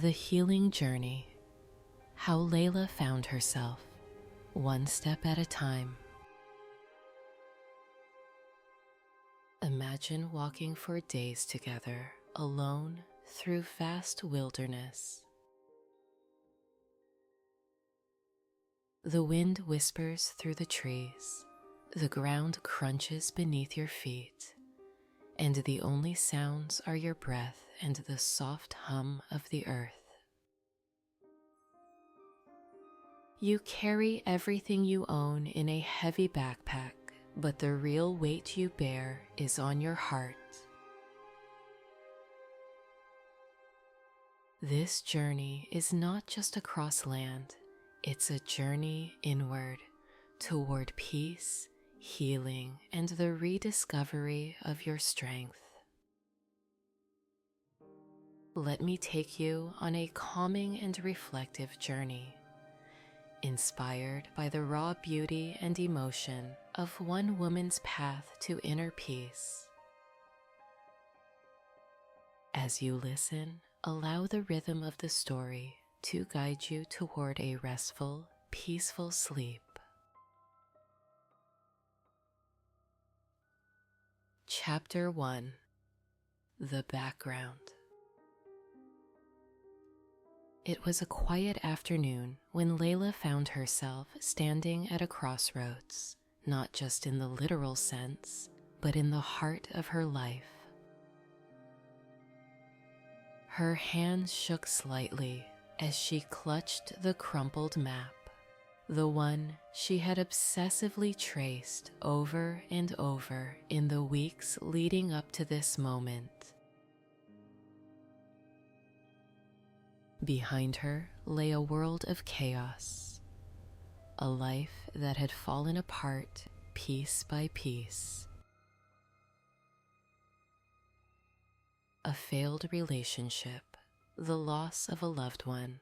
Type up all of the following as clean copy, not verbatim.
The healing journey. How Layla found herself, one step at a time. Imagine walking for days together, alone through vast wilderness. The wind whispers through the trees, the ground crunches beneath your feet, and the only sounds are your breath and the soft hum of the earth. You carry everything you own in a heavy backpack, but the real weight you bear is on your heart. This journey is not just across land, it's a journey inward, toward peace, healing, and the rediscovery of your strength. Let me take you on a calming and reflective journey, inspired by the raw beauty and emotion of one woman's path to inner peace. As you listen, allow the rhythm of the story to guide you toward a restful, peaceful sleep. Chapter 1. The Background. It was a quiet afternoon when Layla found herself standing at a crossroads, not just in the literal sense, but in the heart of her life. Her hands shook slightly as she clutched the crumpled map, the one she had obsessively traced over and over in the weeks leading up to this moment. Behind her lay a world of chaos, a life that had fallen apart piece by piece. A failed relationship, the loss of a loved one,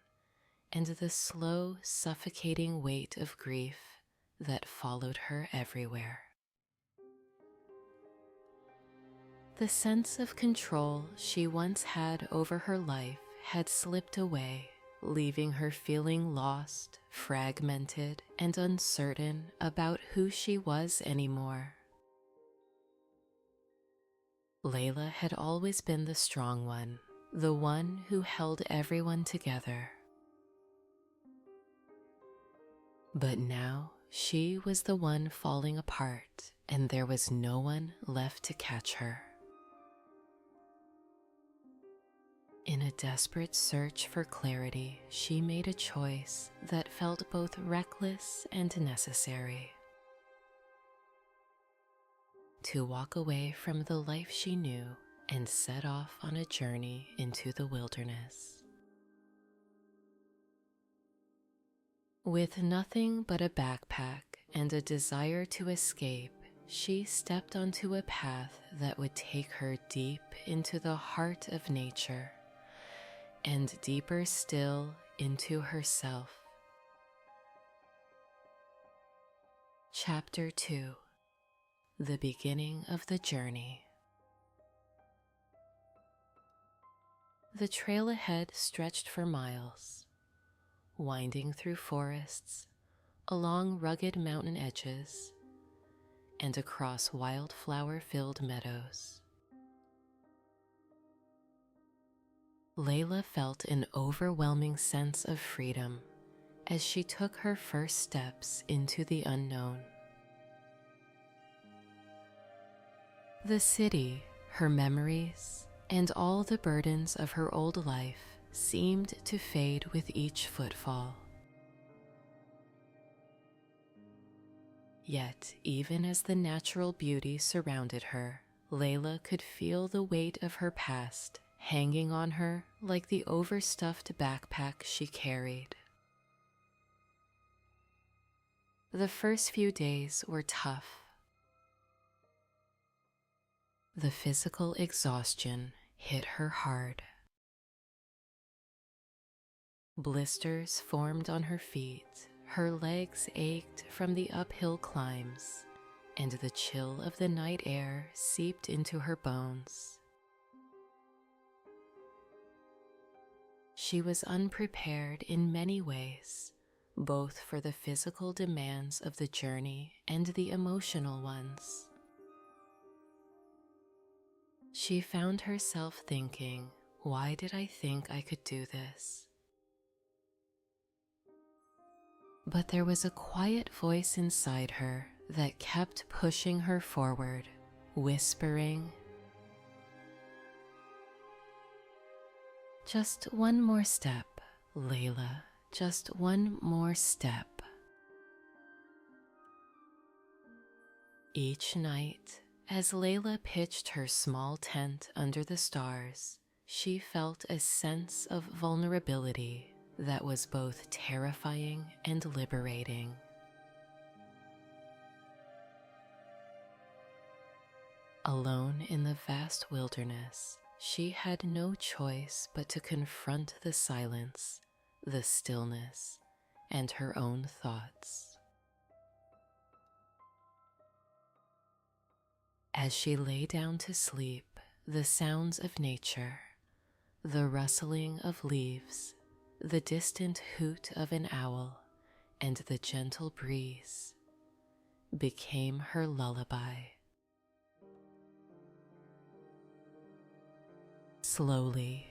and the slow, suffocating weight of grief that followed her everywhere. The sense of control she once had over her life had slipped away, leaving her feeling lost, fragmented, and uncertain about who she was anymore. Layla had always been the strong one, the one who held everyone together. But now she was the one falling apart, and there was no one left to catch her. In a desperate search for clarity, she made a choice that felt both reckless and necessary. To walk away from the life she knew and set off on a journey into the wilderness. With nothing but a backpack and a desire to escape, she stepped onto a path that would take her deep into the heart of nature, and deeper still into herself. Chapter 2. The beginning of the journey. The trail ahead stretched for miles, winding through forests, along rugged mountain edges, and across wildflower-filled meadows. Layla felt an overwhelming sense of freedom as she took her first steps into the unknown. The city, her memories, and all the burdens of her old life seemed to fade with each footfall. Yet, even as the natural beauty surrounded her, Layla could feel the weight of her past hanging on her like the overstuffed backpack she carried. The first few days were tough. The physical exhaustion hit her hard. Blisters formed on her feet, her legs ached from the uphill climbs, and the chill of the night air seeped into her bones. She was unprepared in many ways, both for the physical demands of the journey and the emotional ones. She found herself thinking, why did I think I could do this? But there was a quiet voice inside her that kept pushing her forward, whispering, "Just one more step, Layla, just one more step." Each night, as Layla pitched her small tent under the stars, she felt a sense of vulnerability that was both terrifying and liberating. Alone in the vast wilderness, she had no choice but to confront the silence, the stillness, and her own thoughts. As she lay down to sleep, the sounds of nature, the rustling of leaves, the distant hoot of an owl, and the gentle breeze became her lullaby. Slowly,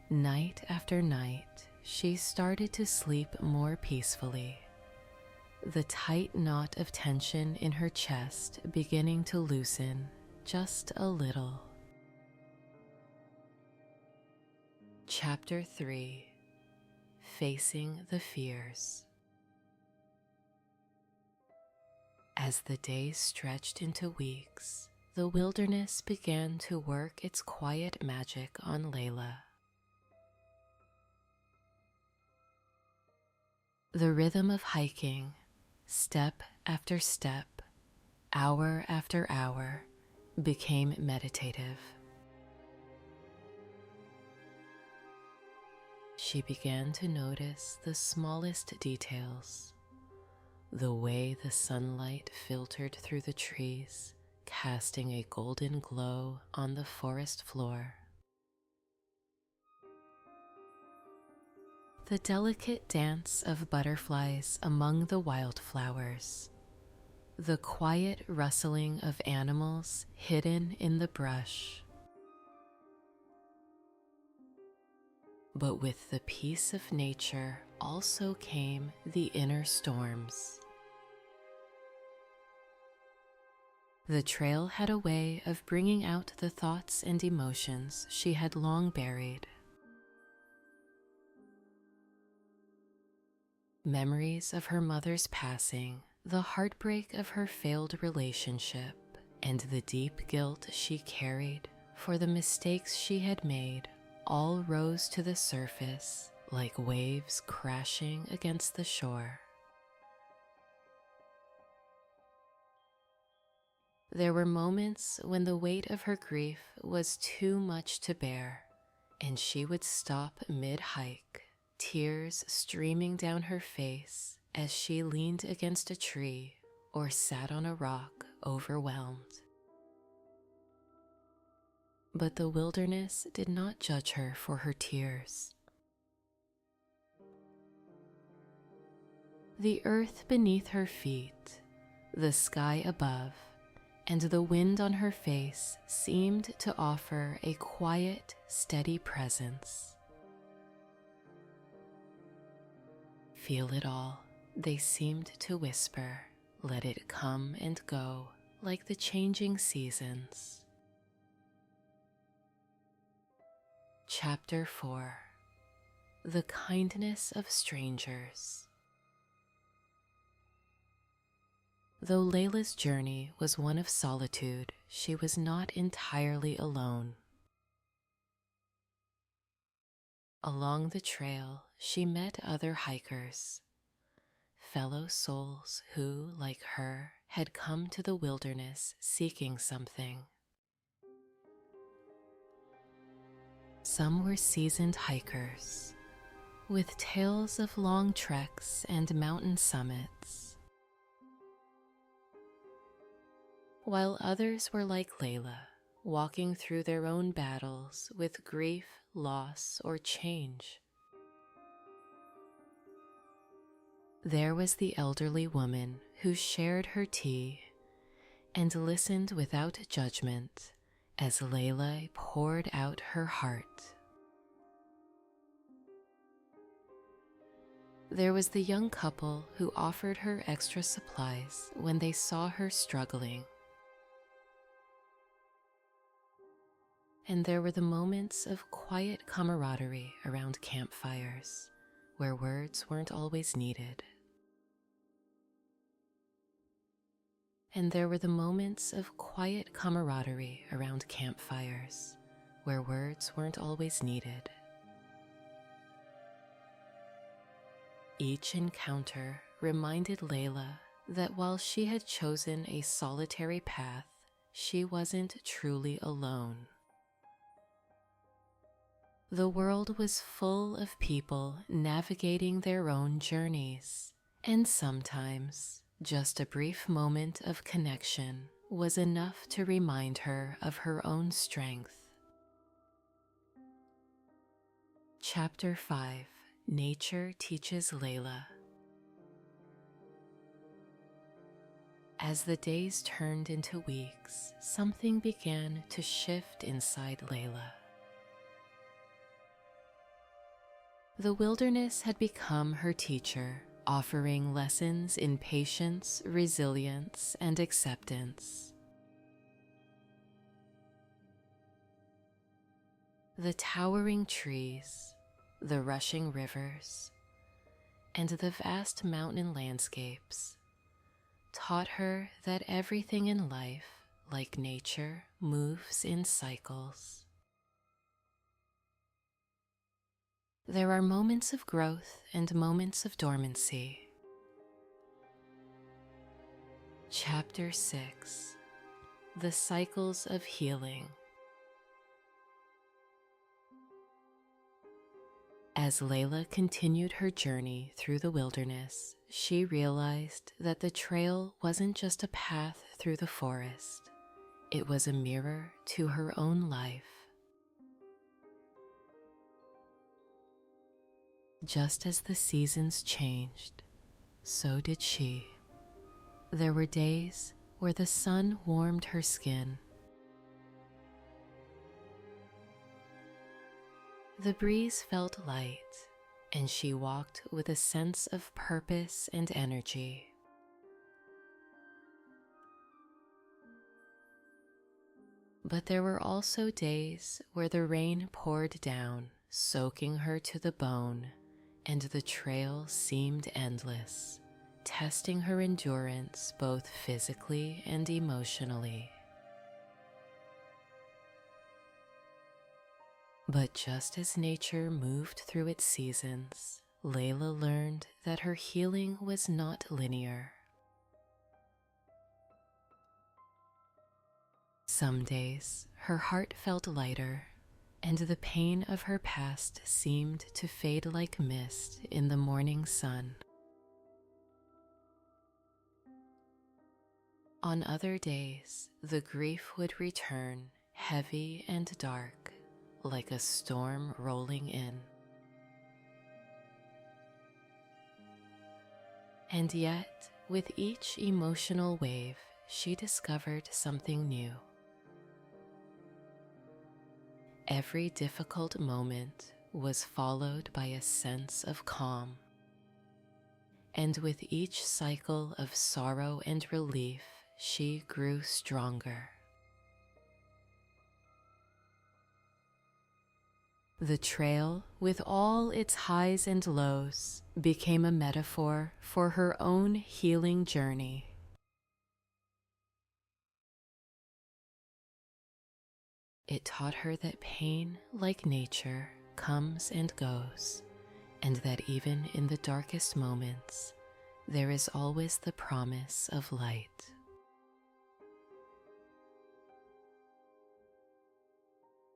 night after night, she started to sleep more peacefully, the tight knot of tension in her chest beginning to loosen just a little. Chapter 3: Facing the Fears. As the days stretched into weeks, the wilderness began to work its quiet magic on Layla. The rhythm of hiking, step after step, hour after hour, became meditative. She began to notice the smallest details, the way the sunlight filtered through the trees, casting a golden glow on the forest floor. The delicate dance of butterflies among the wildflowers, the quiet rustling of animals hidden in the brush. But with the peace of nature also came the inner storms. The trail had a way of bringing out the thoughts and emotions she had long buried. Memories of her mother's passing, the heartbreak of her failed relationship, and the deep guilt she carried for the mistakes she had made all rose to the surface like waves crashing against the shore. There were moments when the weight of her grief was too much to bear, and she would stop mid-hike, tears streaming down her face as she leaned against a tree or sat on a rock overwhelmed. But the wilderness did not judge her for her tears. The earth beneath her feet, the sky above, and the wind on her face seemed to offer a quiet, steady presence. Feel it all, they seemed to whisper, let it come and go like the changing seasons. Chapter 4: The Kindness of Strangers. Though Layla's journey was one of solitude, she was not entirely alone. Along the trail, she met other hikers, fellow souls who, like her, had come to the wilderness seeking something. Some were seasoned hikers, with tales of long treks and mountain summits, while others were like Layla, walking through their own battles with grief, loss, or change. There was the elderly woman who shared her tea and listened without judgment as Layla poured out her heart. There was the young couple who offered her extra supplies when they saw her struggling. And there were the moments of quiet camaraderie around campfires, where words weren't always needed. And there were the moments of quiet camaraderie around campfires, where words weren't always needed. Each encounter reminded Layla that while she had chosen a solitary path, she wasn't truly alone. The world was full of people navigating their own journeys, and sometimes just a brief moment of connection was enough to remind her of her own strength. Chapter 5: Nature Teaches Layla. As the days turned into weeks, something began to shift inside Layla. The wilderness had become her teacher, offering lessons in patience, resilience, and acceptance. The towering trees, the rushing rivers, and the vast mountain landscapes taught her that everything in life, like nature, moves in cycles. There are moments of growth and moments of dormancy. Chapter 6: The Cycles of Healing. As Layla continued her journey through the wilderness, she realized that the trail wasn't just a path through the forest. It was a mirror to her own life. Just as the seasons changed, so did she. There were days where the sun warmed her skin. The breeze felt light, and she walked with a sense of purpose and energy. But there were also days where the rain poured down, soaking her to the bone, and the trail seemed endless, testing her endurance both physically and emotionally. But just as nature moved through its seasons, Layla learned that her healing was not linear. Some days, her heart felt lighter, and the pain of her past seemed to fade like mist in the morning sun. On other days, the grief would return, heavy and dark, like a storm rolling in. And yet, with each emotional wave, she discovered something new. Every difficult moment was followed by a sense of calm. And with each cycle of sorrow and relief, she grew stronger. The trail, with all its highs and lows, became a metaphor for her own healing journey. It taught her that pain, like nature, comes and goes, and that even in the darkest moments, there is always the promise of light.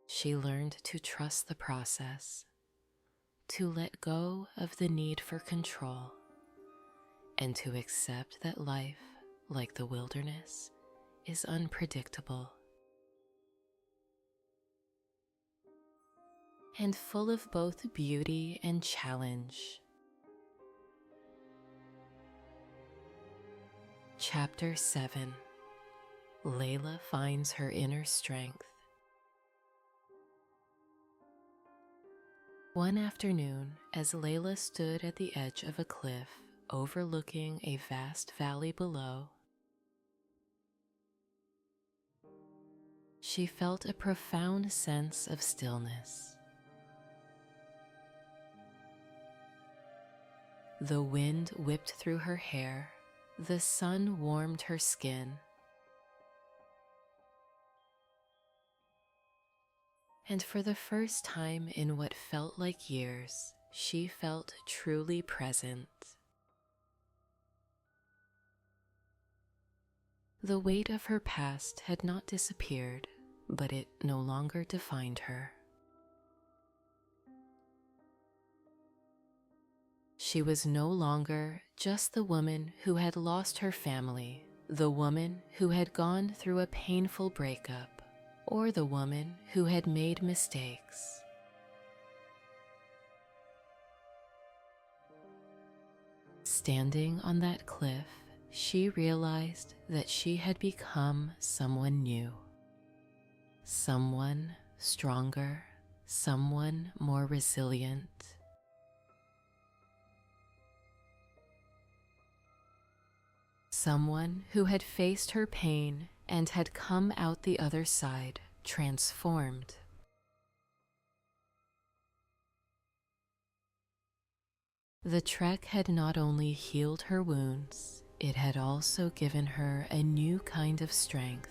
She learned to trust the process, to let go of the need for control, and to accept that life, like the wilderness, is unpredictable and full of both beauty and challenge. Chapter 7. Layla finds her inner strength. One afternoon, as Layla stood at the edge of a cliff overlooking a vast valley below, she felt a profound sense of stillness. The wind whipped through her hair, the sun warmed her skin, and for the first time in what felt like years, she felt truly present. The weight of her past had not disappeared, but it no longer defined her. She was no longer just the woman who had lost her family, the woman who had gone through a painful breakup, or the woman who had made mistakes. Standing on that cliff, she realized that she had become someone new, someone stronger, someone more resilient. Someone who had faced her pain and had come out the other side, transformed. The trek had not only healed her wounds, it had also given her a new kind of strength,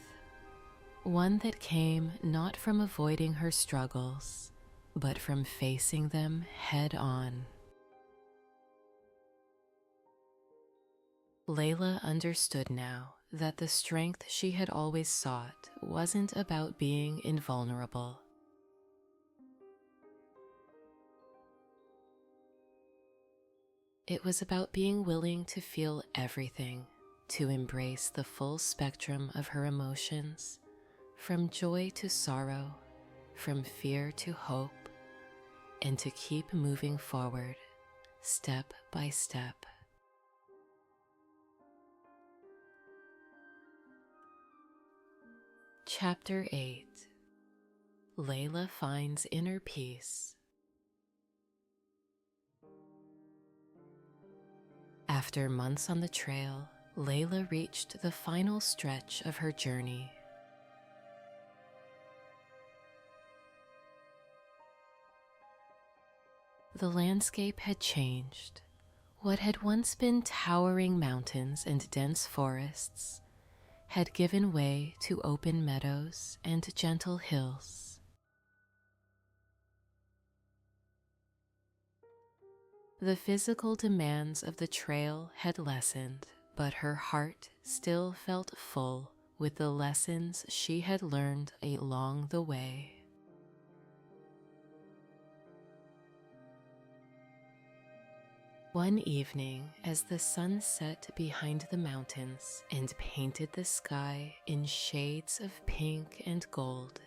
one that came not from avoiding her struggles, but from facing them head on. Layla understood now that the strength she had always sought wasn't about being invulnerable. It was about being willing to feel everything, to embrace the full spectrum of her emotions, from joy to sorrow, from fear to hope, and to keep moving forward, step by step. Chapter 8. Layla finds inner peace. After months on the trail, Layla reached the final stretch of her journey. The landscape had changed. What had once been towering mountains and dense forests had given way to open meadows and gentle hills. The physical demands of the trail had lessened, but her heart still felt full with the lessons she had learned along the way. One evening, as the sun set behind the mountains and painted the sky in shades of pink and gold,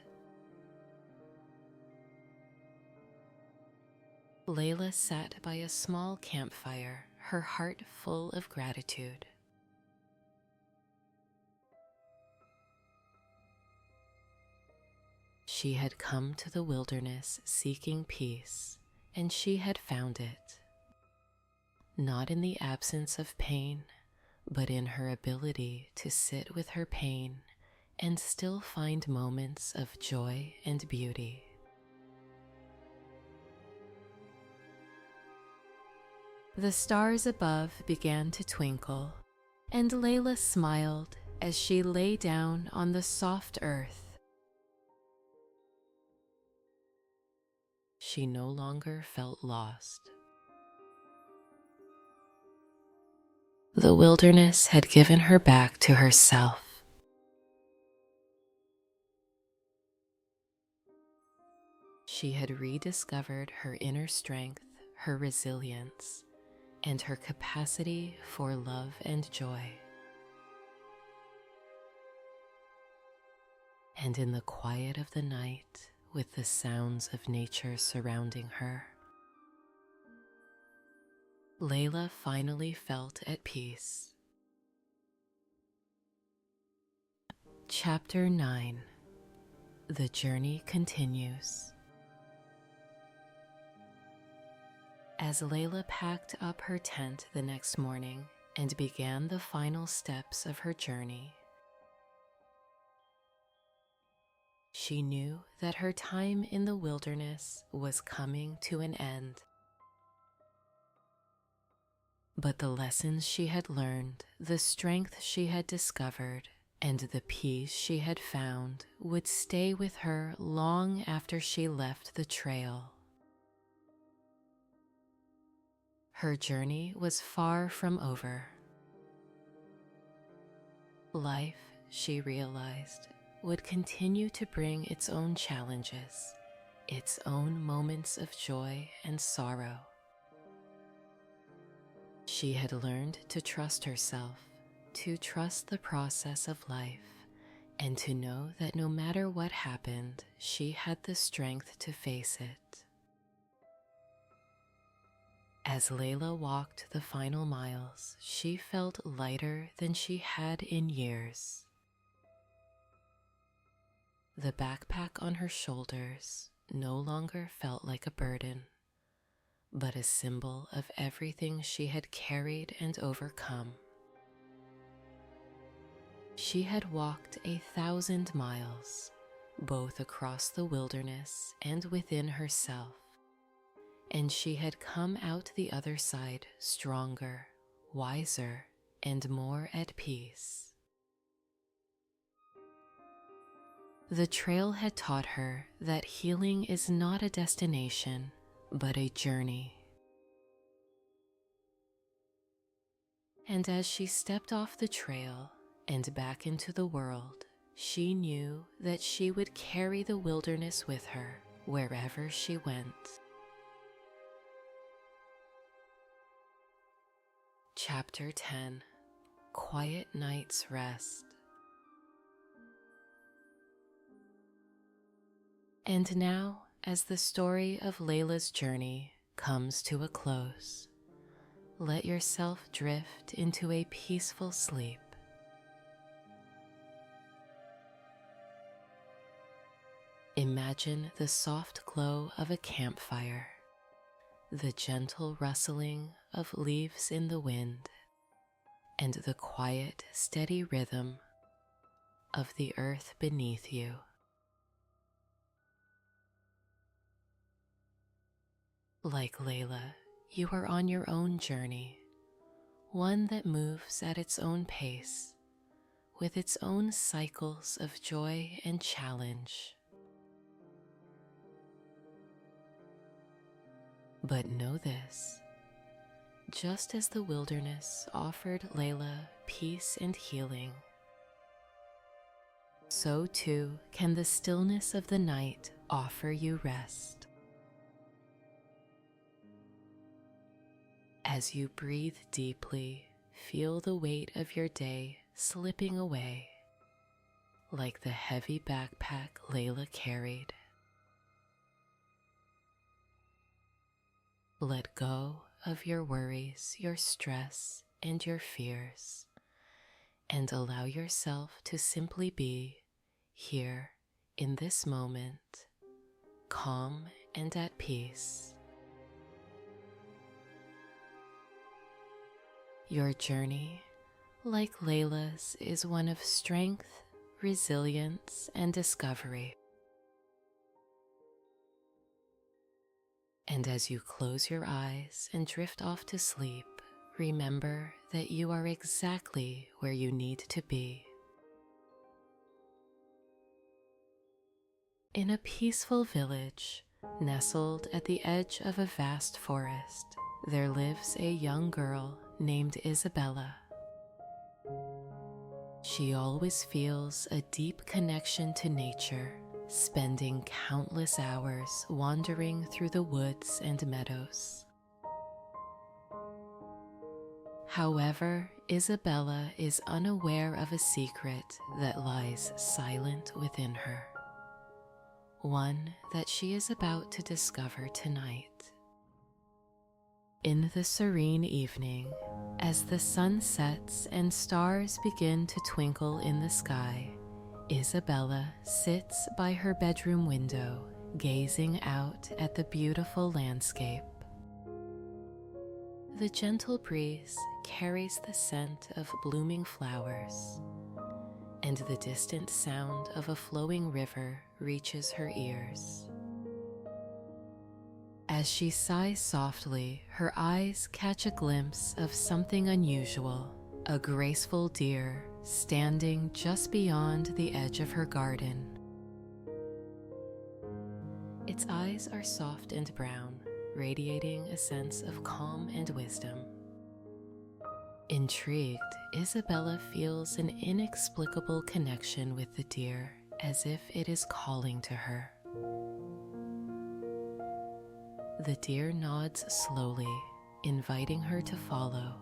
Layla sat by a small campfire, her heart full of gratitude. She had come to the wilderness seeking peace, and she had found it. Not in the absence of pain, but in her ability to sit with her pain and still find moments of joy and beauty. The stars above began to twinkle, and Layla smiled as she lay down on the soft earth. She no longer felt lost. The wilderness had given her back to herself. She had rediscovered her inner strength, her resilience, and her capacity for love and joy. And in the quiet of the night, with the sounds of nature surrounding her, Layla finally felt at peace. Chapter 9. The Journey Continues. As Layla packed up her tent the next morning and began the final steps of her journey, she knew that her time in the wilderness was coming to an end. But the lessons she had learned, the strength she had discovered, and the peace she had found would stay with her long after she left the trail. Her journey was far from over. Life, she realized, would continue to bring its own challenges, its own moments of joy and sorrow. She had learned to trust herself, to trust the process of life, and to know that no matter what happened, she had the strength to face it. As Layla walked the final miles, she felt lighter than she had in years. The backpack on her shoulders no longer felt like a burden, but a symbol of everything she had carried and overcome. She had walked 1,000 miles, both across the wilderness and within herself, and she had come out the other side stronger, wiser, and more at peace. The trail had taught her that healing is not a destination, but a journey. And as she stepped off the trail and back into the world, she knew that she would carry the wilderness with her wherever she went. Chapter 10. Quiet Night's Rest. And now, as the story of Layla's journey comes to a close, let yourself drift into a peaceful sleep. Imagine the soft glow of a campfire, the gentle rustling of leaves in the wind, and the quiet, steady rhythm of the earth beneath you. Like Layla, you are on your own journey, one that moves at its own pace, with its own cycles of joy and challenge. But know this, just as the wilderness offered Layla peace and healing, so too can the stillness of the night offer you rest. As you breathe deeply, feel the weight of your day slipping away, like the heavy backpack Layla carried. Let go of your worries, your stress, and your fears, and allow yourself to simply be here in this moment, calm and at peace. Your journey, like Layla's, is one of strength, resilience, and discovery. And as you close your eyes and drift off to sleep, remember that you are exactly where you need to be. In a peaceful village, nestled at the edge of a vast forest, there lives a young girl named Isabella. She always feels a deep connection to nature, spending countless hours wandering through the woods and meadows. However, Isabella is unaware of a secret that lies silent within her, one that she is about to discover tonight. In the serene evening, as the sun sets and stars begin to twinkle in the sky, Isabella sits by her bedroom window, gazing out at the beautiful landscape. The gentle breeze carries the scent of blooming flowers, and the distant sound of a flowing river reaches her ears. As she sighs softly, her eyes catch a glimpse of something unusual, a graceful deer standing just beyond the edge of her garden. Its eyes are soft and brown, radiating a sense of calm and wisdom. Intrigued, Isabella feels an inexplicable connection with the deer, as if it is calling to her. The deer nods slowly, inviting her to follow.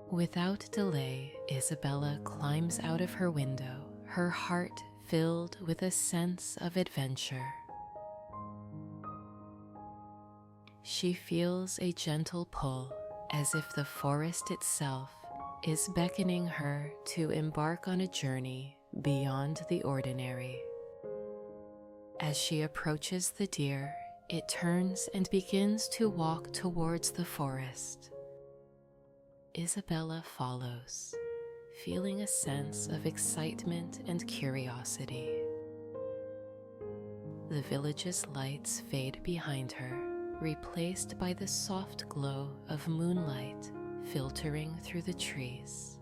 Without delay, Isabella climbs out of her window, her heart filled with a sense of adventure. She feels a gentle pull, as if the forest itself is beckoning her to embark on a journey beyond the ordinary. As she approaches the deer, it turns and begins to walk towards the forest. Isabella follows, feeling a sense of excitement and curiosity. The village's lights fade behind her, replaced by the soft glow of moonlight filtering through the trees.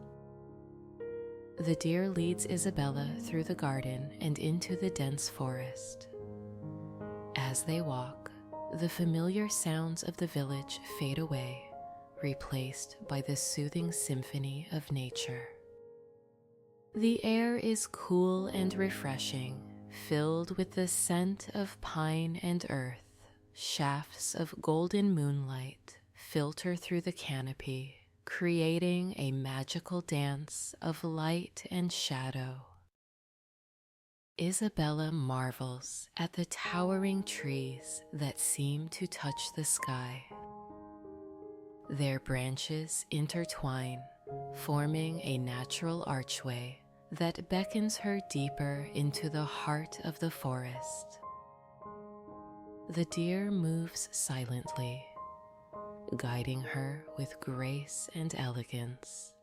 The deer leads Isabella through the garden and into the dense forest. As they walk, the familiar sounds of the village fade away, replaced by the soothing symphony of nature. The air is cool and refreshing, filled with the scent of pine and earth. Shafts of golden moonlight filter through the canopy, creating a magical dance of light and shadow. Isabella marvels at the towering trees that seem to touch the sky. Their branches intertwine, forming a natural archway that beckons her deeper into the heart of the forest. The deer moves silently, guiding her with grace and elegance.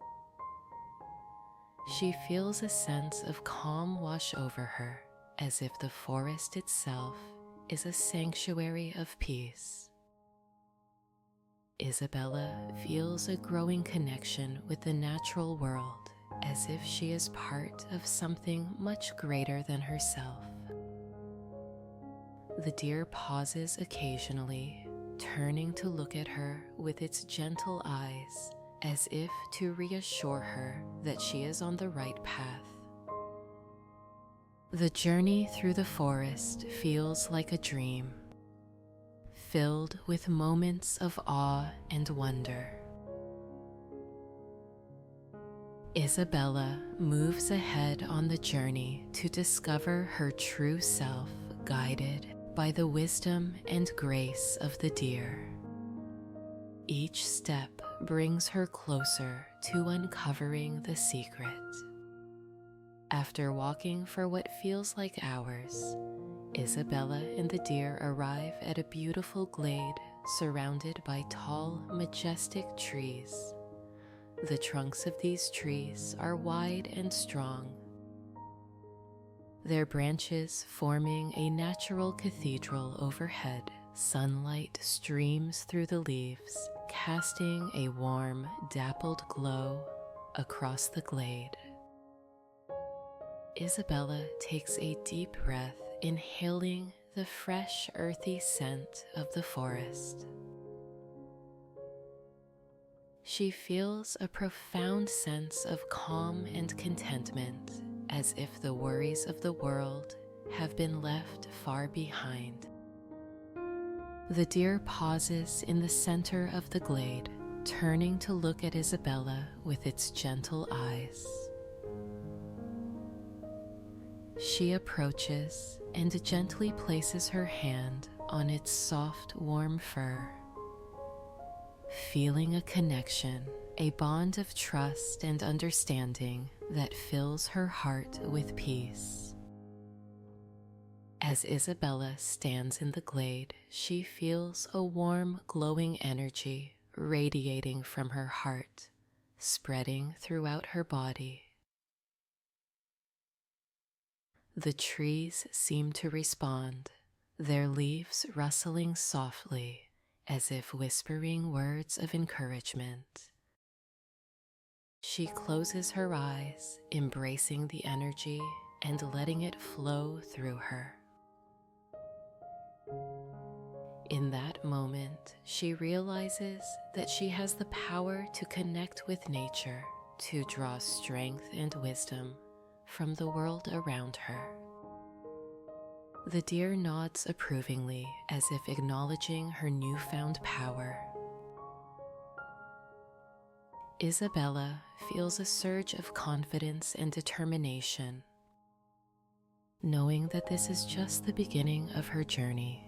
She feels a sense of calm wash over her, as if the forest itself is a sanctuary of peace. Isabella feels a growing connection with the natural world, as if she is part of something much greater than herself. The deer pauses occasionally, turning to look at her with its gentle eyes, as if to reassure her that she is on the right path. The journey through the forest feels like a dream, filled with moments of awe and wonder. Isabella moves ahead on the journey to discover her true self, guided by the wisdom and grace of the deer. Each step brings her closer to uncovering the secret. After walking for what feels like hours, Isabella and the deer arrive at a beautiful glade surrounded by tall, majestic trees. The trunks of these trees are wide and strong, their branches forming a natural cathedral overhead. Sunlight streams through the leaves, casting a warm, dappled glow across the glade. Isabella takes a deep breath, inhaling the fresh, earthy scent of the forest. She feels a profound sense of calm and contentment, as if the worries of the world have been left far behind. The deer pauses in the center of the glade, turning to look at Isabella with its gentle eyes. She approaches and gently places her hand on its soft, warm fur. Feeling a connection, a bond of trust and understanding, that fills her heart with peace. As Isabella stands in the glade, she feels a warm, glowing energy radiating from her heart, spreading throughout her body. The trees seem to respond, their leaves rustling softly as if whispering words of encouragement. She closes her eyes, embracing the energy and letting it flow through her. In that moment, she realizes that she has the power to connect with nature, to draw strength and wisdom from the world around her. The deer nods approvingly as if acknowledging her newfound power. Isabella feels a surge of confidence and determination, knowing that this is just the beginning of her journey.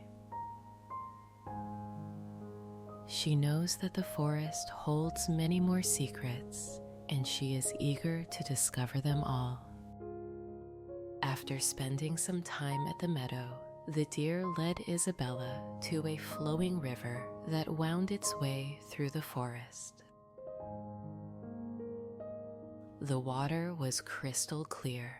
She knows that the forest holds many more secrets, and she is eager to discover them all. After spending some time at the meadow, the deer led Isabella to a flowing river that wound its way through the forest. The water was crystal clear,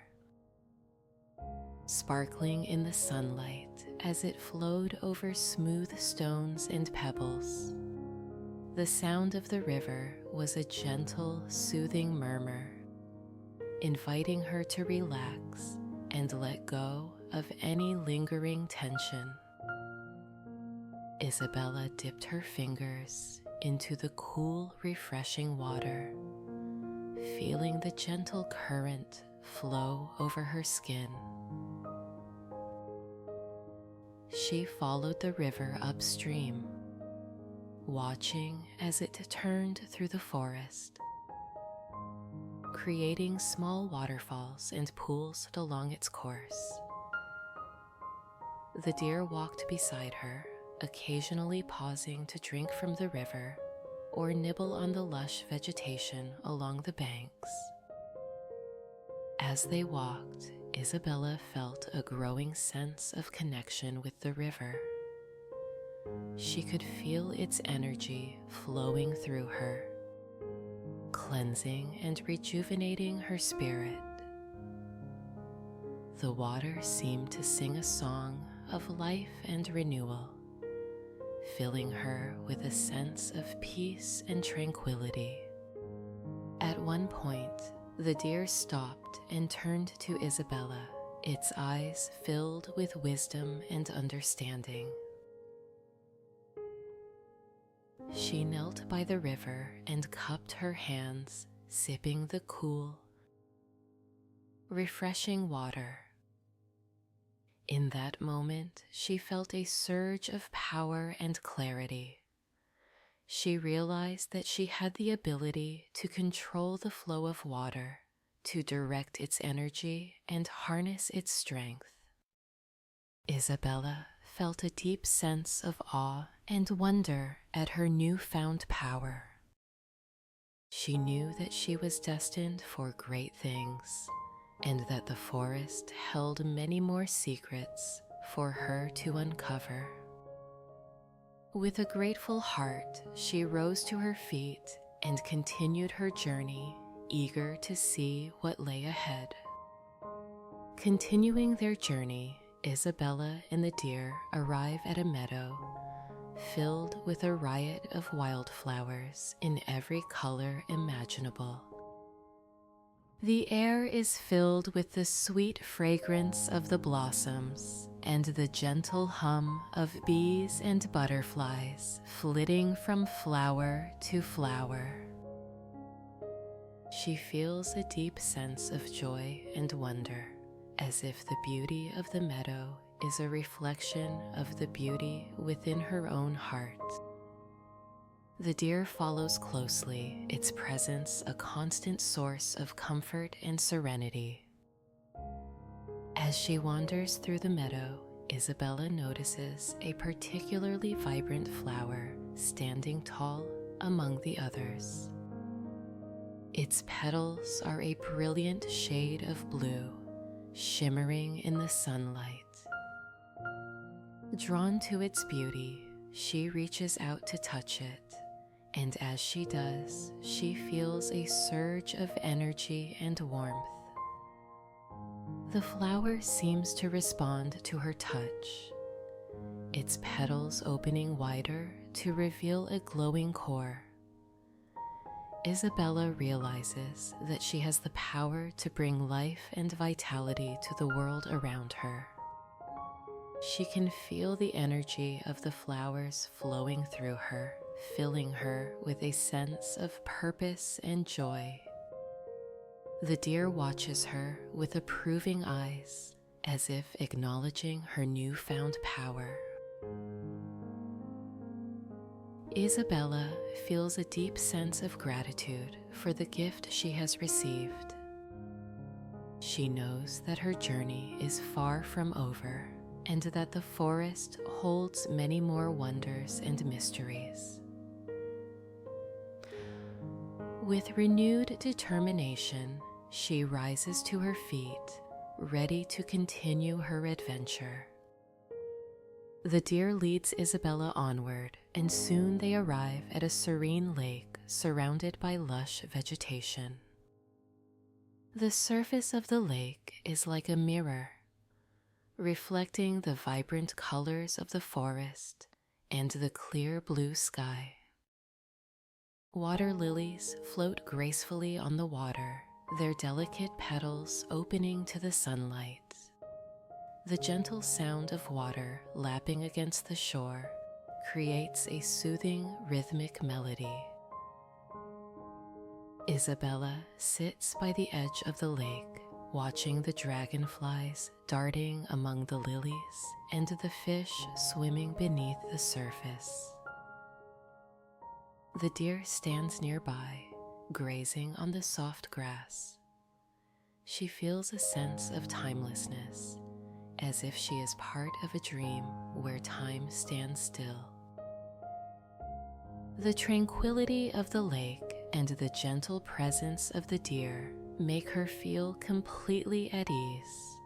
sparkling in the sunlight as it flowed over smooth stones and pebbles. The sound of the river was a gentle, soothing murmur, inviting her to relax and let go of any lingering tension. Isabella dipped her fingers into the cool, refreshing water, feeling the gentle current flow over her skin. She followed the river upstream, watching as it turned through the forest, creating small waterfalls and pools along its course. The deer walked beside her, occasionally pausing to drink from the river or nibble on the lush vegetation along the banks. As they walked, Isabella felt a growing sense of connection with the river. She could feel its energy flowing through her, cleansing and rejuvenating her spirit. The water seemed to sing a song of life and renewal, filling her with a sense of peace and tranquility. At one point, the deer stopped and turned to Isabella, its eyes filled with wisdom and understanding. She knelt by the river and cupped her hands, sipping the cool, refreshing water. In that moment, she felt a surge of power and clarity. She realized that she had the ability to control the flow of water, to direct its energy and harness its strength. Isabella felt a deep sense of awe and wonder at her newfound power. She knew that she was destined for great things, and that the forest held many more secrets for her to uncover. With a grateful heart, she rose to her feet and continued her journey, eager to see what lay ahead. Continuing their journey, Isabella and the deer arrive at a meadow filled with a riot of wildflowers in every color imaginable. The air is filled with the sweet fragrance of the blossoms and the gentle hum of bees and butterflies flitting from flower to flower. She feels a deep sense of joy and wonder, as if the beauty of the meadow is a reflection of the beauty within her own heart. The deer follows closely, its presence a constant source of comfort and serenity. As she wanders through the meadow, Isabella notices a particularly vibrant flower standing tall among the others. Its petals are a brilliant shade of blue, shimmering in the sunlight. Drawn to its beauty, she reaches out to touch it, and as she does, she feels a surge of energy and warmth. The flower seems to respond to her touch, its petals opening wider to reveal a glowing core. Isabella realizes that she has the power to bring life and vitality to the world around her. She can feel the energy of the flowers flowing through her, filling her with a sense of purpose and joy. The deer watches her with approving eyes, as if acknowledging her newfound power. Isabella feels a deep sense of gratitude for the gift she has received. She knows that her journey is far from over and that the forest holds many more wonders and mysteries. With renewed determination, she rises to her feet, ready to continue her adventure. The deer leads Isabella onward, and soon they arrive at a serene lake surrounded by lush vegetation. The surface of the lake is like a mirror, reflecting the vibrant colors of the forest and the clear blue sky. Water lilies float gracefully on the water, their delicate petals opening to the sunlight. The gentle sound of water lapping against the shore creates a soothing rhythmic melody. Isabella sits by the edge of the lake, watching the dragonflies darting among the lilies and the fish swimming beneath the surface. The deer stands nearby, grazing on the soft grass. She feels a sense of timelessness, as if she is part of a dream where time stands still. The tranquility of the lake and the gentle presence of the deer make her feel completely at ease.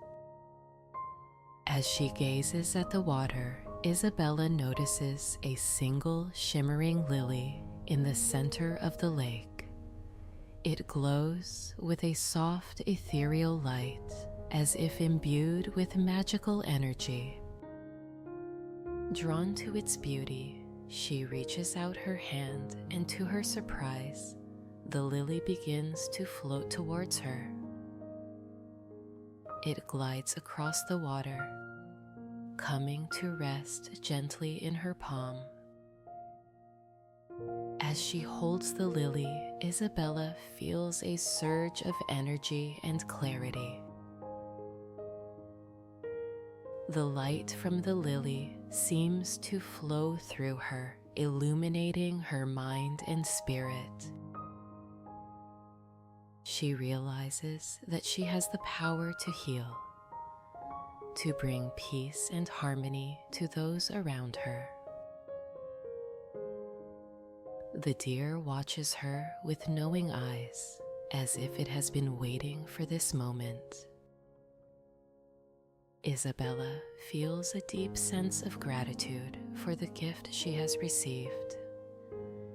As she gazes at the water, Isabella notices a single shimmering lily in the center of the lake. It glows with a soft ethereal light, as if imbued with magical energy. Drawn to its beauty, she reaches out her hand, and to her surprise, the lily begins to float towards her. It glides across the water, coming to rest gently in her palm. As she holds the lily, Isabella feels a surge of energy and clarity. The light from the lily seems to flow through her, illuminating her mind and spirit. She realizes that she has the power to heal, to bring peace and harmony to those around her. The deer watches her with knowing eyes, as if it has been waiting for this moment. Isabella feels a deep sense of gratitude for the gift she has received.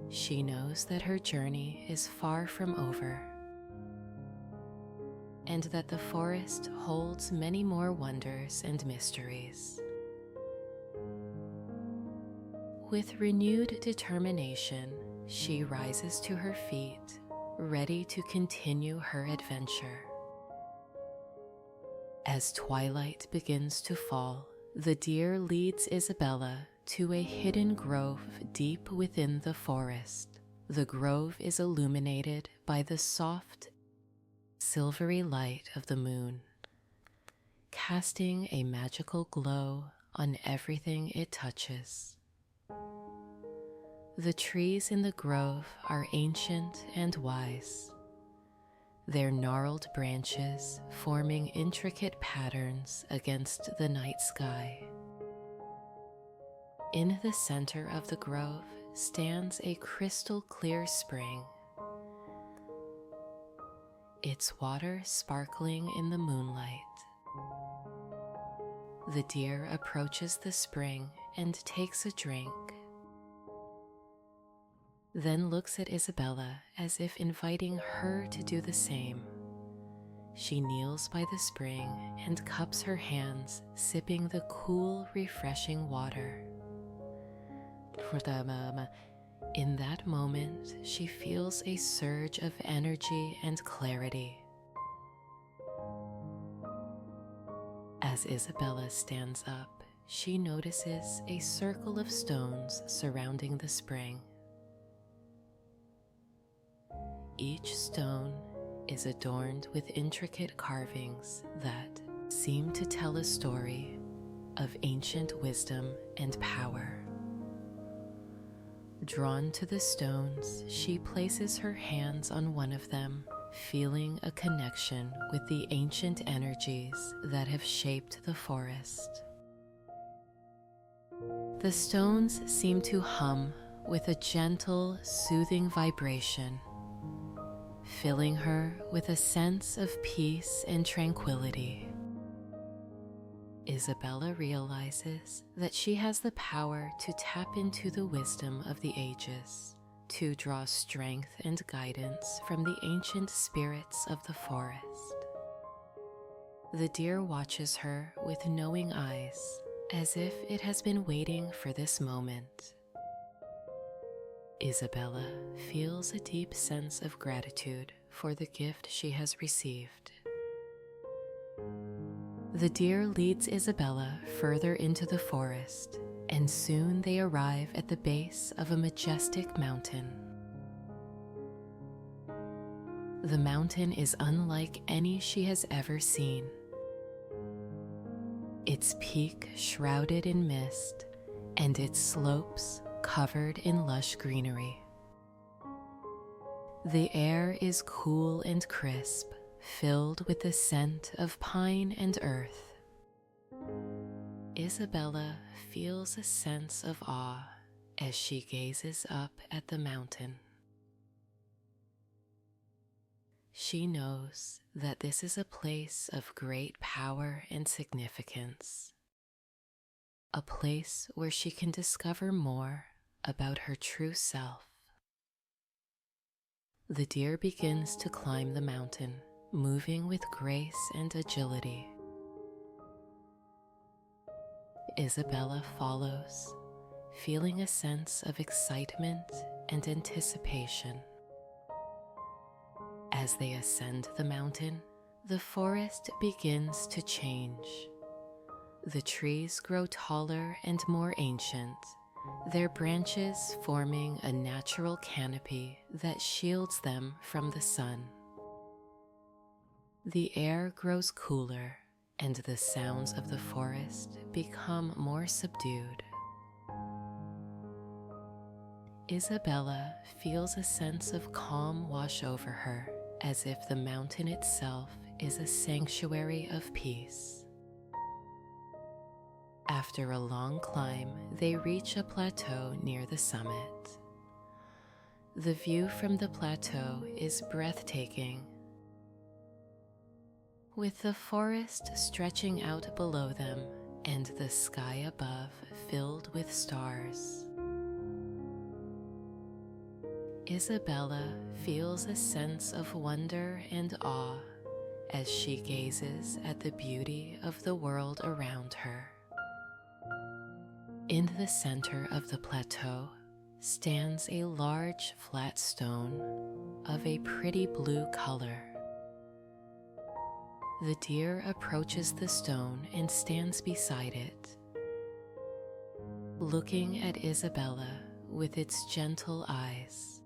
She knows that her journey is far from over, and that the forest holds many more wonders and mysteries. With renewed determination, she rises to her feet, ready to continue her adventure. As twilight begins to fall, the deer leads Isabella to a hidden grove deep within the forest. The grove is illuminated by the soft, silvery light of the moon, casting a magical glow on everything it touches. The trees in the grove are ancient and wise, their gnarled branches forming intricate patterns against the night sky. In the center of the grove stands a crystal clear spring. its water sparkling in the moonlight. The deer approaches the spring and takes a drink, then looks at Isabella as if inviting her to do the same. She kneels by the spring and cups her hands, sipping the cool, refreshing water. In that moment, she feels a surge of energy and clarity. As Isabella stands up, she notices a circle of stones surrounding the spring. Each stone is adorned with intricate carvings that seem to tell a story of ancient wisdom and power. Drawn to the stones, she places her hands on one of them, feeling a connection with the ancient energies that have shaped the forest. The stones seem to hum with a gentle, soothing vibration, filling her with a sense of peace and tranquility. Isabella realizes that she has the power to tap into the wisdom of the ages, to draw strength and guidance from the ancient spirits of the forest. The deer watches her with knowing eyes, as if it has been waiting for this moment. Isabella feels a deep sense of gratitude for the gift she has received. The deer leads Isabella further into the forest, and soon they arrive at the base of a majestic mountain. The mountain is unlike any she has ever seen. Its peak shrouded in mist, and its slopes covered in lush greenery. The air is cool and crisp, filled with the scent of pine and earth. Isabella feels a sense of awe as she gazes up at the mountain. She knows that this is a place of great power and significance, a place where she can discover more about her true self. The deer begins to climb the mountain, moving with grace and agility. Isabella follows, feeling a sense of excitement and anticipation. As they ascend the mountain, the forest begins to change. The trees grow taller and more ancient, their branches forming a natural canopy that shields them from the sun. The air grows cooler, and the sounds of the forest become more subdued. Isabella feels a sense of calm wash over her, as if the mountain itself is a sanctuary of peace. After a long climb, they reach a plateau near the summit. The view from the plateau is breathtaking, with the forest stretching out below them and the sky above filled with stars. Isabella feels a sense of wonder and awe as she gazes at the beauty of the world around her. In the center of the plateau stands a large flat stone of a pretty blue color. The deer approaches the stone and stands beside it, looking at Isabella with its gentle eyes.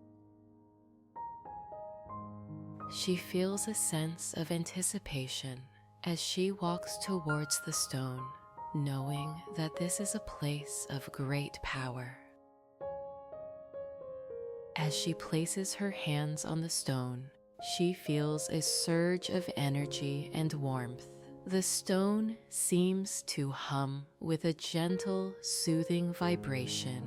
She feels a sense of anticipation as she walks towards the stone, knowing that this is a place of great power. As she places her hands on the stone, she feels a surge of energy and warmth. The stone seems to hum with a gentle, soothing vibration,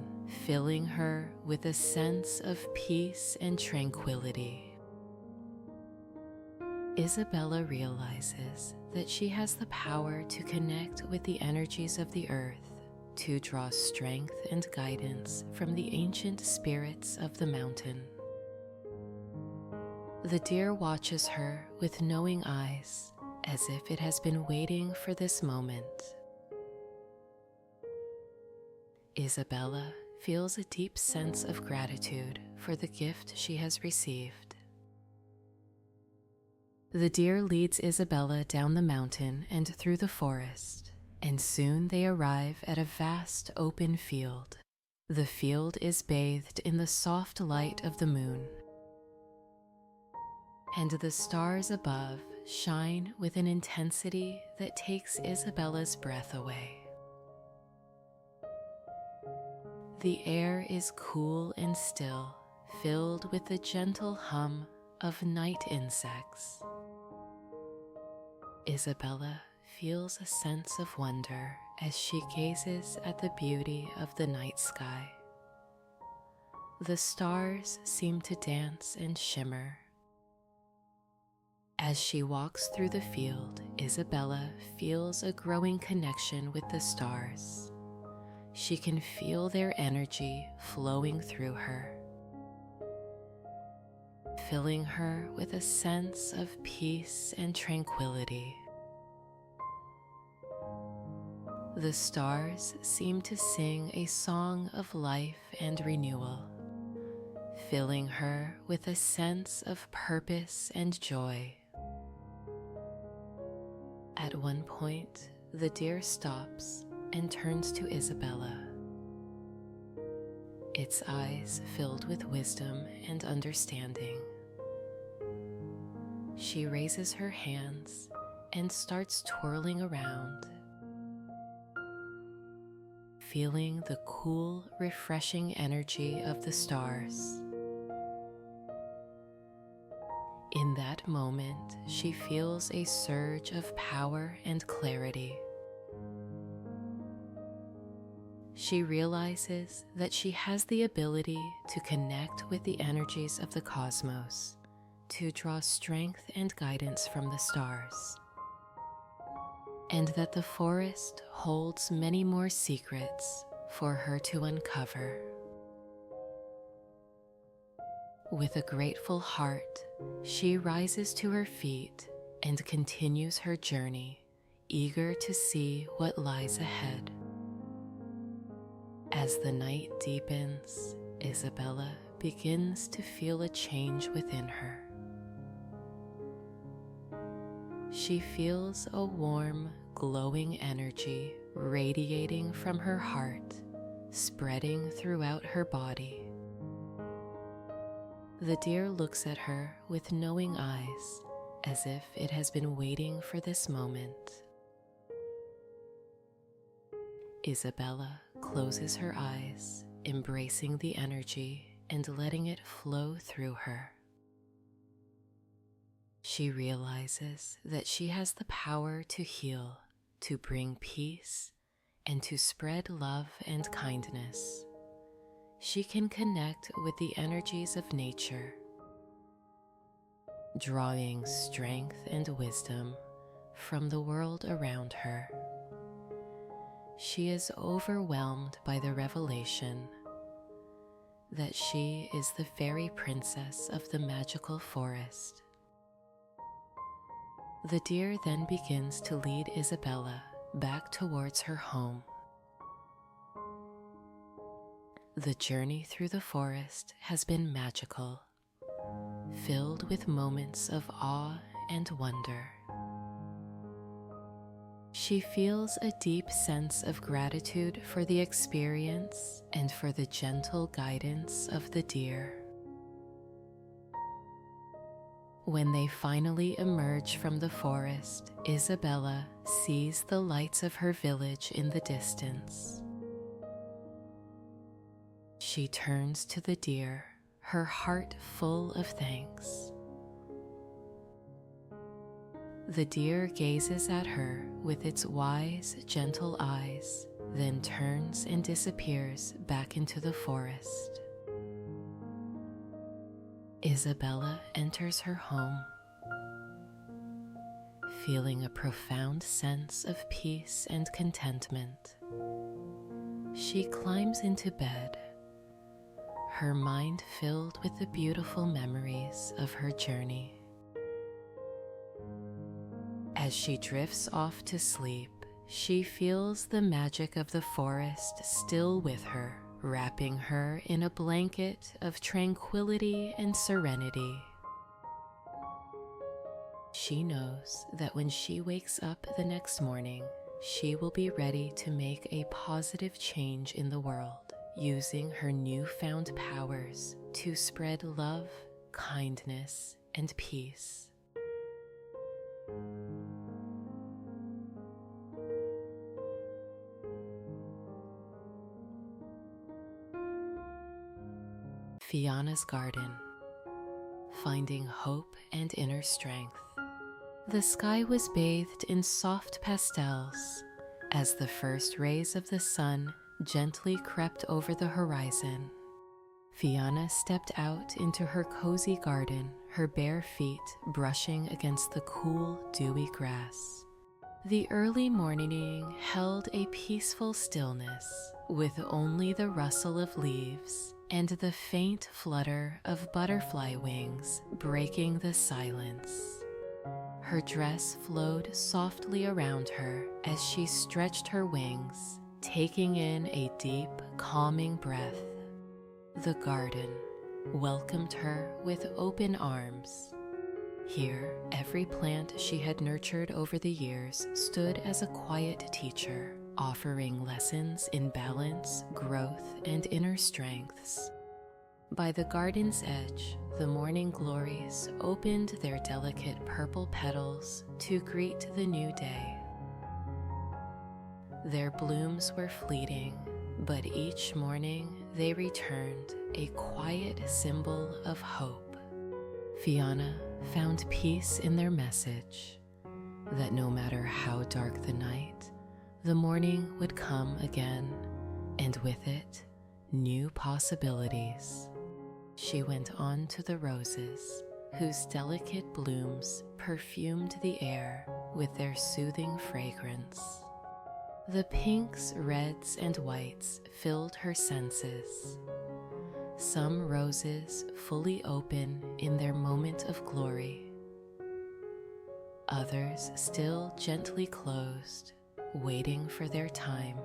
filling her with a sense of peace and tranquility. Isabella realizes that she has the power to connect with the energies of the earth, to draw strength and guidance from the ancient spirits of the mountain. The deer watches her with knowing eyes, as if it has been waiting for this moment. Isabella feels a deep sense of gratitude for the gift she has received. The deer leads Isabella down the mountain and through the forest, and soon they arrive at a vast open field. The field is bathed in the soft light of the moon, and the stars above shine with an intensity that takes Isabella's breath away. The air is cool and still, filled with the gentle hum of night insects. Isabella feels a sense of wonder as she gazes at the beauty of the night sky. The stars seem to dance and shimmer. As she walks through the field, Isabella feels a growing connection with the stars. She can feel their energy flowing through her, filling her with a sense of peace and tranquility. The stars seem to sing a song of life and renewal, filling her with a sense of purpose and joy. At one point, the deer stops and turns to Isabella, its eyes filled with wisdom and understanding. She raises her hands and starts twirling around, feeling the cool, refreshing energy of the stars. In that moment, she feels a surge of power and clarity. She realizes that she has the ability to connect with the energies of the cosmos, to draw strength and guidance from the stars, and that the forest holds many more secrets for her to uncover. With a grateful heart, she rises to her feet and continues her journey, eager to see what lies ahead. As the night deepens, Isabella begins to feel a change within her. She feels a warm, glowing energy radiating from her heart, spreading throughout her body. The deer looks at her with knowing eyes, as if it has been waiting for this moment. Isabella closes her eyes, embracing the energy and letting it flow through her. She realizes that she has the power to heal, to bring peace, and to spread love and kindness. She can connect with the energies of nature, drawing strength and wisdom from the world around her. She is overwhelmed by the revelation that she is the fairy princess of the magical forest. The deer then begins to lead Isabella back towards her home. The journey through the forest has been magical, filled with moments of awe and wonder. She feels a deep sense of gratitude for the experience and for the gentle guidance of the deer. When they finally emerge from the forest, Isabella sees the lights of her village in the distance. She turns to the deer, her heart full of thanks. The deer gazes at her with its wise, gentle eyes, then turns and disappears back into the forest. Isabella enters her home. feeling a profound sense of peace and contentment. She climbs into bed, her mind filled with the beautiful memories of her journey. As she drifts off to sleep, she feels the magic of the forest still with her, wrapping her in a blanket of tranquility and serenity. She knows that when she wakes up the next morning, she will be ready to make a positive change in the world, using her newfound powers to spread love, kindness, and peace. Fianna's garden, finding hope and inner strength. The sky was bathed in soft pastels as the first rays of the sun gently crept over the horizon. Fianna stepped out into her cozy garden, her bare feet brushing against the cool, dewy grass. The early morning held a peaceful stillness, with only the rustle of leaves and the faint flutter of butterfly wings breaking the silence. Her dress flowed softly around her as she stretched her wings, taking in a deep, calming breath. The garden welcomed her with open arms. Here, every plant she had nurtured over the years stood as a quiet teacher, offering lessons in balance, growth, and inner strengths. By the garden's edge, the morning glories opened their delicate purple petals to greet the new day. Their blooms were fleeting, but each morning they returned, a quiet symbol of hope. Fianna found peace in their message, that no matter how dark the night, the morning would come again, and with it, new possibilities. She went on to the roses, whose delicate blooms perfumed the air with their soothing fragrance. The pinks, reds, and whites filled her senses. Some roses fully open in their moment of glory, others still gently closed, waiting for their time.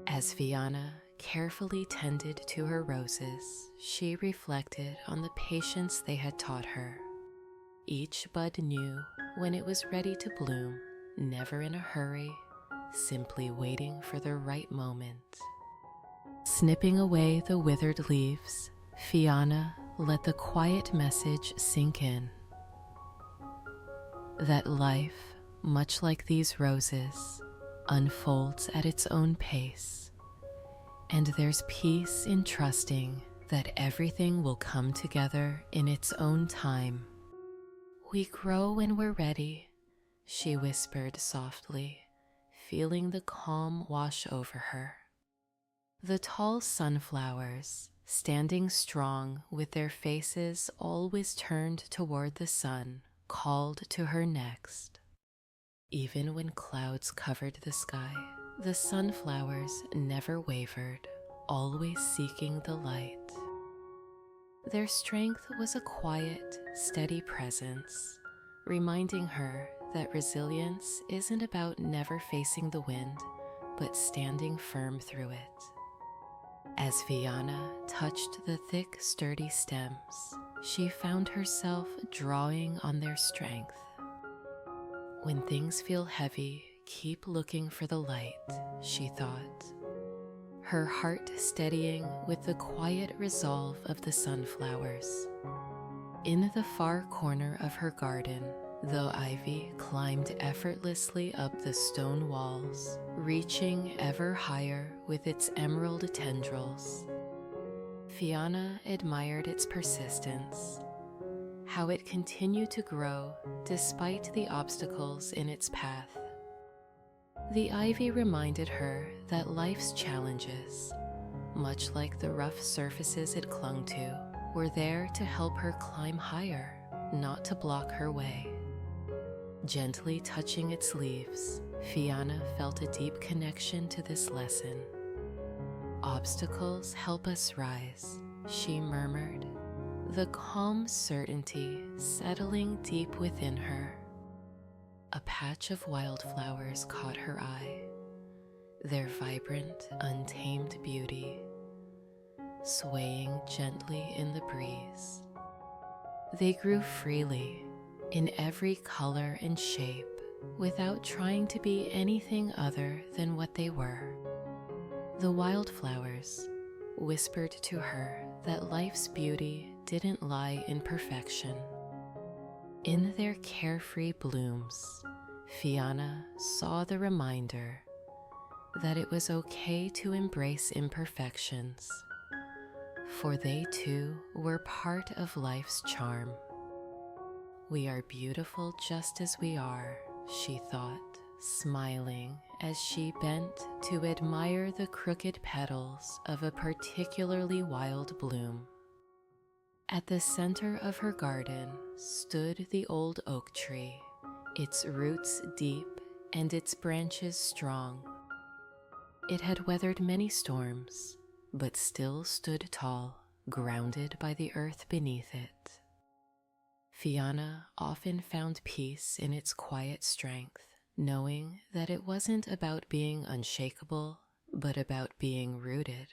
As Fianna carefully tended to her roses, she reflected on the patience they had taught her. Each bud knew when it was ready to bloom, never in a hurry, simply waiting for the right moment. Snipping away the withered leaves, Fianna let the quiet message sink in. That life, much like these roses, unfolds at its own pace, and there's peace in trusting that everything will come together in its own time. "We grow when we're ready," she whispered softly, feeling the calm wash over her. The tall sunflowers, standing strong with their faces always turned toward the sun, called to her next. Even when clouds covered the sky, the sunflowers never wavered, always seeking the light. Their strength was a quiet, steady presence, reminding her that resilience isn't about never facing the wind, but standing firm through it. As Fianna touched the thick, sturdy stems, she found herself drawing on their strength. When things feel heavy, keep looking for the light, she thought, her heart steadying with the quiet resolve of the sunflowers. In the far corner of her garden, the ivy climbed effortlessly up the stone walls, reaching ever higher with its emerald tendrils. Fianna admired its persistence, how it continued to grow despite the obstacles in its path. The ivy reminded her that life's challenges, much like the rough surfaces it clung to, were there to help her climb higher, not to block her way. Gently touching its leaves, Fiona felt a deep connection to this lesson. "Obstacles help us rise," she murmured, the calm certainty settling deep within her. A patch of wildflowers caught her eye, their vibrant, untamed beauty swaying gently in the breeze. They grew freely, in every color and shape, without trying to be anything other than what they were. The wildflowers whispered to her that life's beauty didn't lie in perfection. In their carefree blooms, Fiona saw the reminder that it was okay to embrace imperfections, for they too were part of life's charm. "We are beautiful just as we are," she thought, smiling as she bent to admire the crooked petals of a particularly wild bloom. At the center of her garden stood the old oak tree, its roots deep and its branches strong. It had weathered many storms, but still stood tall, grounded by the earth beneath it. Fiona often found peace in its quiet strength, knowing that it wasn't about being unshakable, but about being rooted.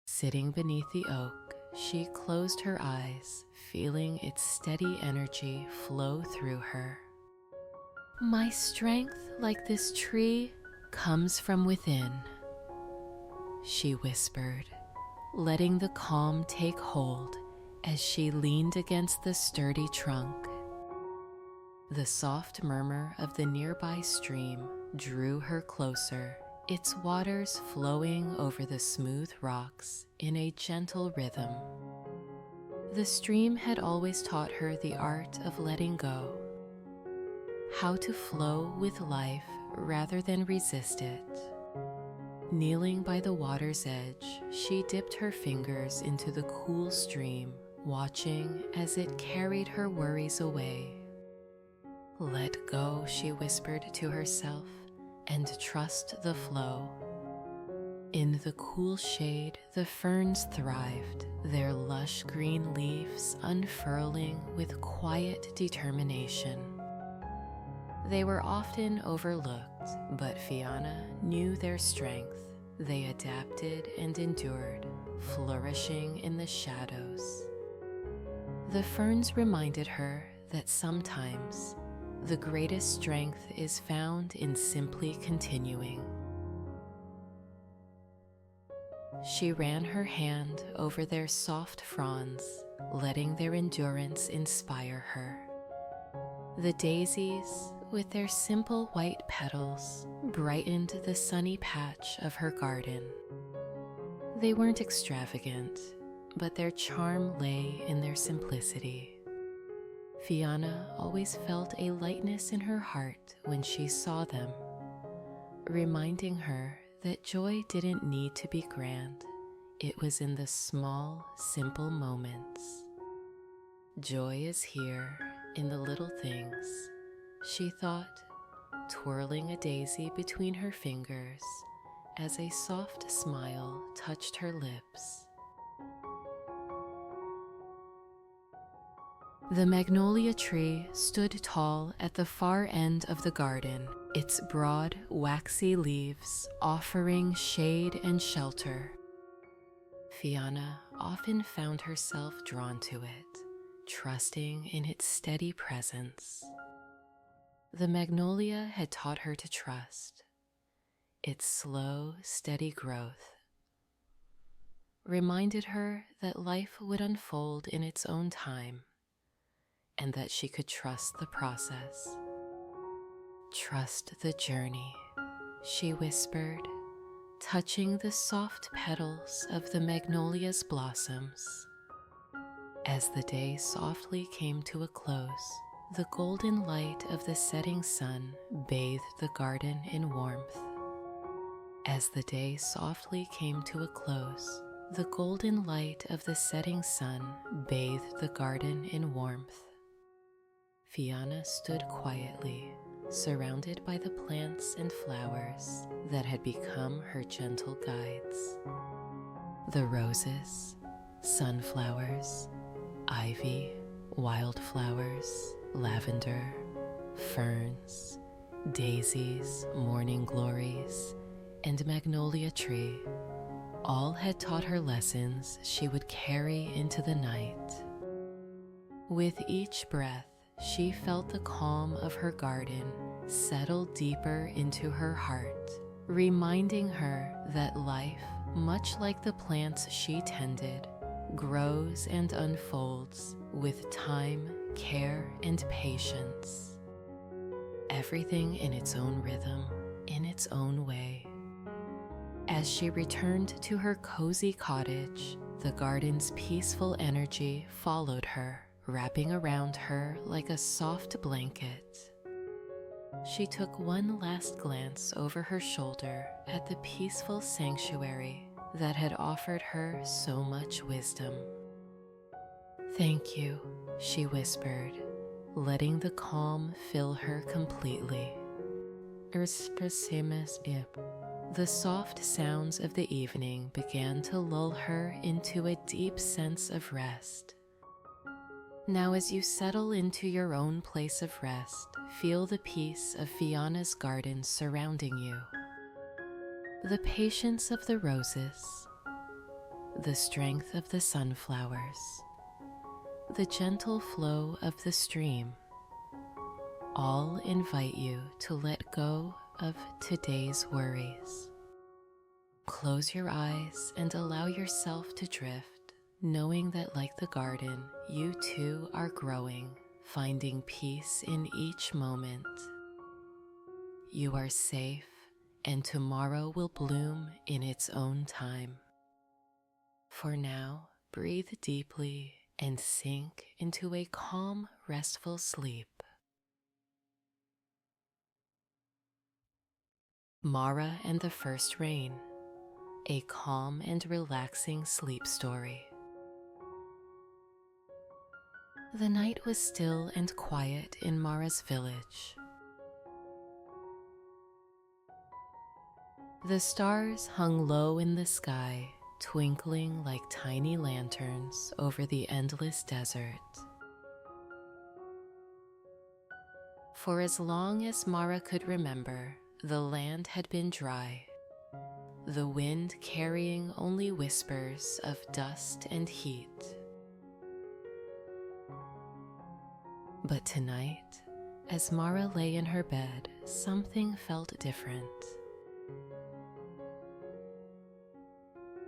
Sitting beneath the oak, she closed her eyes, feeling its steady energy flow through her. "My strength, like this tree, comes from within," she whispered, letting the calm take hold as she leaned against the sturdy trunk. The soft murmur of the nearby stream drew her closer, its waters flowing over the smooth rocks in a gentle rhythm. The stream had always taught her the art of letting go, how to flow with life rather than resist it. Kneeling by the water's edge, she dipped her fingers into the cool stream, watching as it carried her worries away. "Let go," she whispered to herself, "and trust the flow." In the cool shade, the ferns thrived, their lush green leaves unfurling with quiet determination. They were often overlooked, but Fiona knew their strength. They adapted and endured, flourishing in the shadows. The ferns reminded her that sometimes the greatest strength is found in simply continuing. She ran her hand over their soft fronds, letting their endurance inspire her. The daisies, with their simple white petals, brightened the sunny patch of her garden. They weren't extravagant, but their charm lay in their simplicity. Fiona always felt a lightness in her heart when she saw them, reminding her that joy didn't need to be grand. It was in the small, simple moments. Joy is here in the little things, she thought, twirling a daisy between her fingers as a soft smile touched her lips. The magnolia tree stood tall at the far end of the garden, its broad, waxy leaves offering shade and shelter. Fiona often found herself drawn to it, trusting in its steady presence. The magnolia had taught her to trust. Its slow, steady growth reminded her that life would unfold in its own time, and that she could trust the process. "Trust the journey," she whispered, touching the soft petals of the magnolia's blossoms. As the day softly came to a close, the golden light of the setting sun bathed the garden in warmth. As the day softly came to a close, the golden light of the setting sun bathed the garden in warmth. Fiona stood quietly, surrounded by the plants and flowers that had become her gentle guides. The roses, sunflowers, ivy, wildflowers, lavender, ferns, daisies, morning glories, and magnolia tree all had taught her lessons she would carry into the night. With each breath, she felt the calm of her garden settle deeper into her heart, reminding her that life, much like the plants she tended, grows and unfolds with time, care, and patience. Everything in its own rhythm, in its own way. As she returned to her cozy cottage, the garden's peaceful energy followed her, wrapping around her like a soft blanket. She took one last glance over her shoulder at the peaceful sanctuary that had offered her so much wisdom. "Thank you," she whispered, letting the calm fill her completely. The soft sounds of the evening began to lull her into a deep sense of rest. Now, as you settle into your own place of rest, feel the peace of Fiona's garden surrounding you. The patience of the roses, the strength of the sunflowers, the gentle flow of the stream, all invite you to let go of today's worries. Close your eyes and allow yourself to drift, knowing that like the garden, you too are growing, finding peace in each moment. You are safe, and tomorrow will bloom in its own time. For now, breathe deeply and sink into a calm, restful sleep. Mara and the First Rain, a calm and relaxing sleep story. The night was still and quiet in Mara's village. The stars hung low in the sky, twinkling like tiny lanterns over the endless desert. For as long as Mara could remember, the land had been dry, the wind carrying only whispers of dust and heat. But tonight, as Mara lay in her bed, something felt different.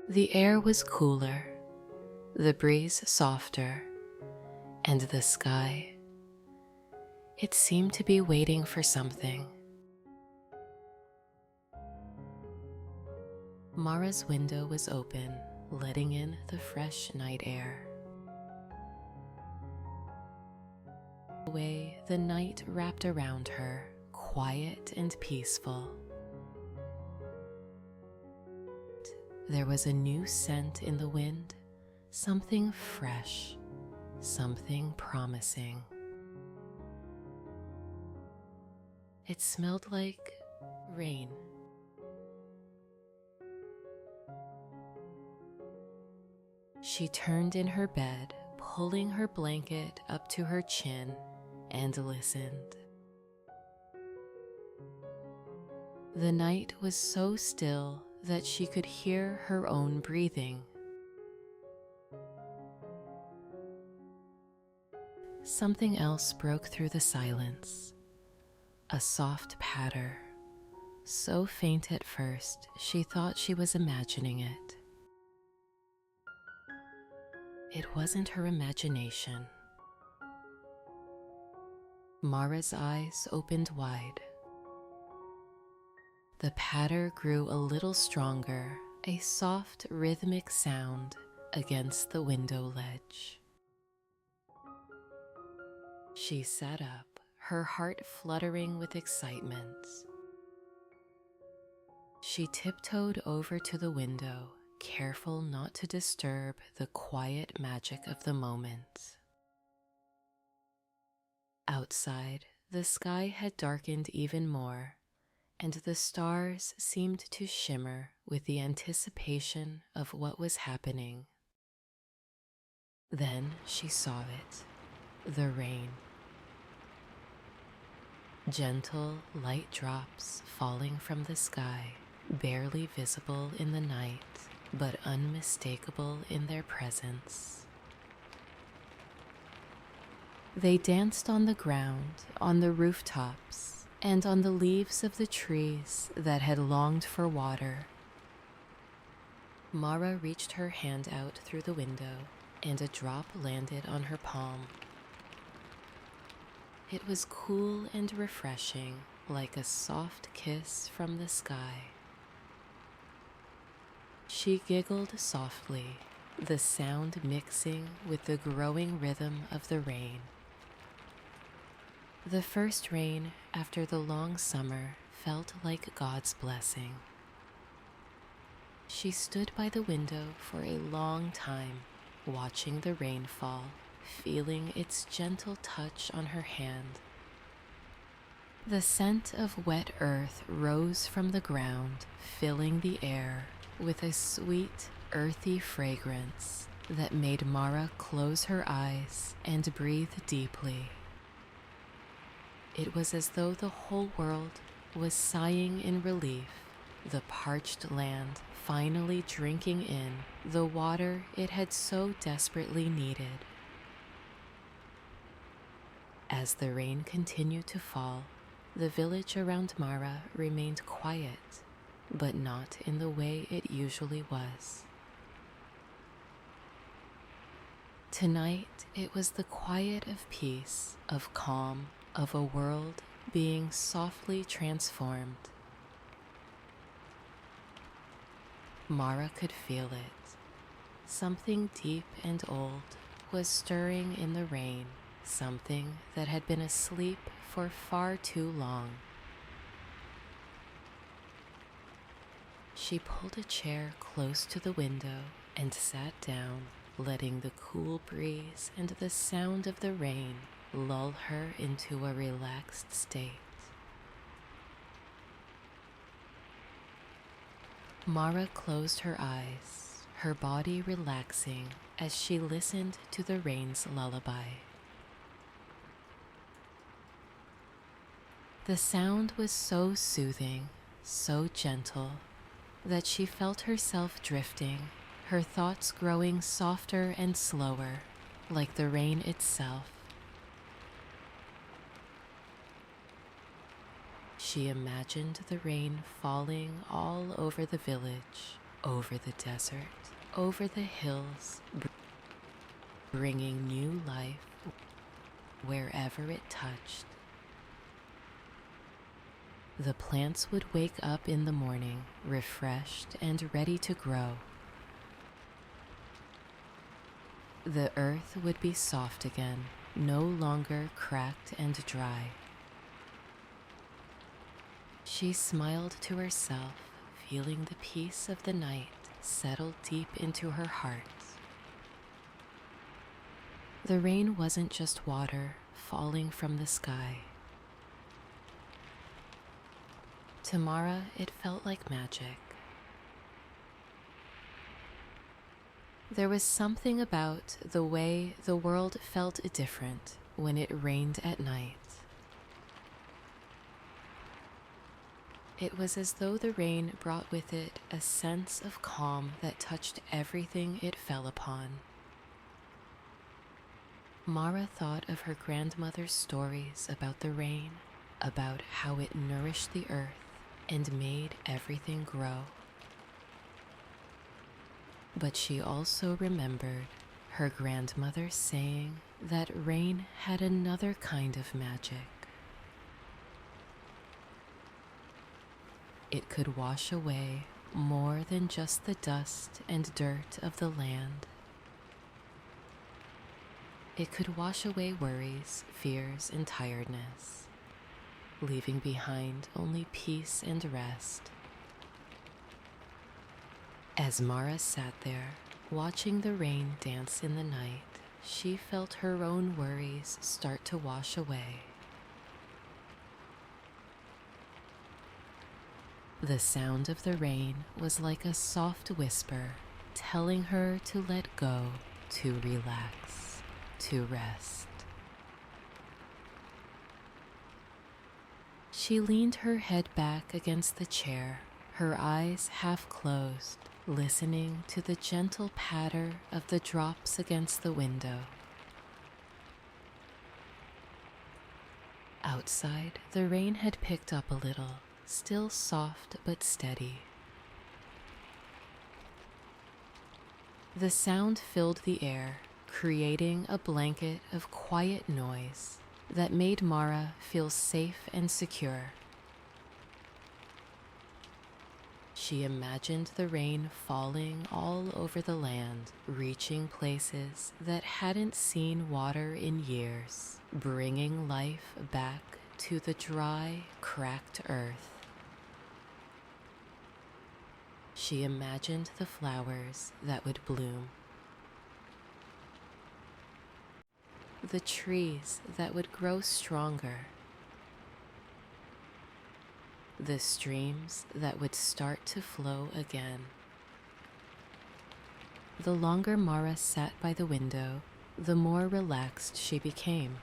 The air was cooler, the breeze softer, and the sky, it seemed to be waiting for something. Mara's window was open, letting in the fresh night air. The night wrapped around her, quiet and peaceful. There was a new scent in the wind, something fresh, something promising. It smelled like rain. She turned in her bed, pulling her blanket up to her chin, and listened. The night was so still that she could hear her own breathing. Something else broke through the silence, a soft patter, so faint at first she thought she was imagining it. It wasn't her imagination. Mara's eyes opened wide. The patter grew a little stronger, a soft rhythmic sound against the window ledge. She sat up, her heart fluttering with excitement. She tiptoed over to the window, careful not to disturb the quiet magic of the moment. Outside, the sky had darkened even more, and the stars seemed to shimmer with the anticipation of what was happening. Then she saw it, the rain. Gentle, light drops falling from the sky, barely visible in the night, but unmistakable in their presence. They danced on the ground, on the rooftops, and on the leaves of the trees that had longed for water. Mara reached her hand out through the window, and a drop landed on her palm. It was cool and refreshing, like a soft kiss from the sky. She giggled softly, the sound mixing with the growing rhythm of the rain. The first rain after the long summer felt like God's blessing. She stood by the window for a long time, watching the rain fall, feeling its gentle touch on her hand. The scent of wet earth rose from the ground, filling the air with a sweet, earthy fragrance that made Mara close her eyes and breathe deeply. It was as though the whole world was sighing in relief, the parched land finally drinking in the water it had so desperately needed. As the rain continued to fall, the village around Mara remained quiet, but not in the way it usually was. Tonight, it was the quiet of peace, of calm, of a world being softly transformed. Mara could feel it. Something deep and old was stirring in the rain, something that had been asleep for far too long. She pulled a chair close to the window and sat down, letting the cool breeze and the sound of the rain lull her into a relaxed state. Mara closed her eyes, her body relaxing as she listened to the rain's lullaby. The sound was so soothing, so gentle, that she felt herself drifting, her thoughts growing softer and slower, like the rain itself. She imagined the rain falling all over the village, over the desert, over the hills, bringing new life wherever it touched. The plants would wake up in the morning, refreshed and ready to grow. The earth would be soft again, no longer cracked and dry. She smiled to herself, feeling the peace of the night settle deep into her heart. The rain wasn't just water falling from the sky. To Mara, it felt like magic. There was something about the way the world felt different when it rained at night. It was as though the rain brought with it a sense of calm that touched everything it fell upon. Mara thought of her grandmother's stories about the rain, about how it nourished the earth and made everything grow. But she also remembered her grandmother saying that rain had another kind of magic. It could wash away more than just the dust and dirt of the land. It could wash away worries, fears, and tiredness, leaving behind only peace and rest. As Mara sat there, watching the rain dance in the night, she felt her own worries start to wash away. The sound of the rain was like a soft whisper, telling her to let go, to relax, to rest. She leaned her head back against the chair, her eyes half closed, listening to the gentle patter of the drops against the window. Outside, the rain had picked up a little, still soft but steady. The sound filled the air, creating a blanket of quiet noise that made Mara feel safe and secure. She imagined the rain falling all over the land, reaching places that hadn't seen water in years, bringing life back to the dry, cracked earth. She imagined the flowers that would bloom, the trees that would grow stronger, the streams that would start to flow again. The longer Mara sat by the window, the more relaxed she became.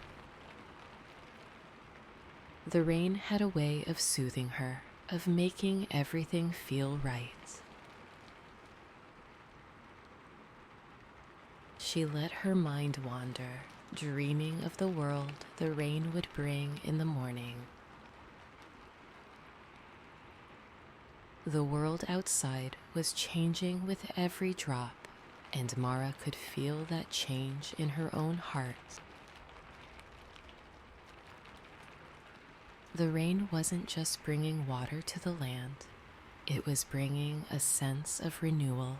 The rain had a way of soothing her, of making everything feel right. She let her mind wander, dreaming of the world the rain would bring in the morning. The world outside was changing with every drop, and Mara could feel that change in her own heart. The rain wasn't just bringing water to the land, it was bringing a sense of renewal,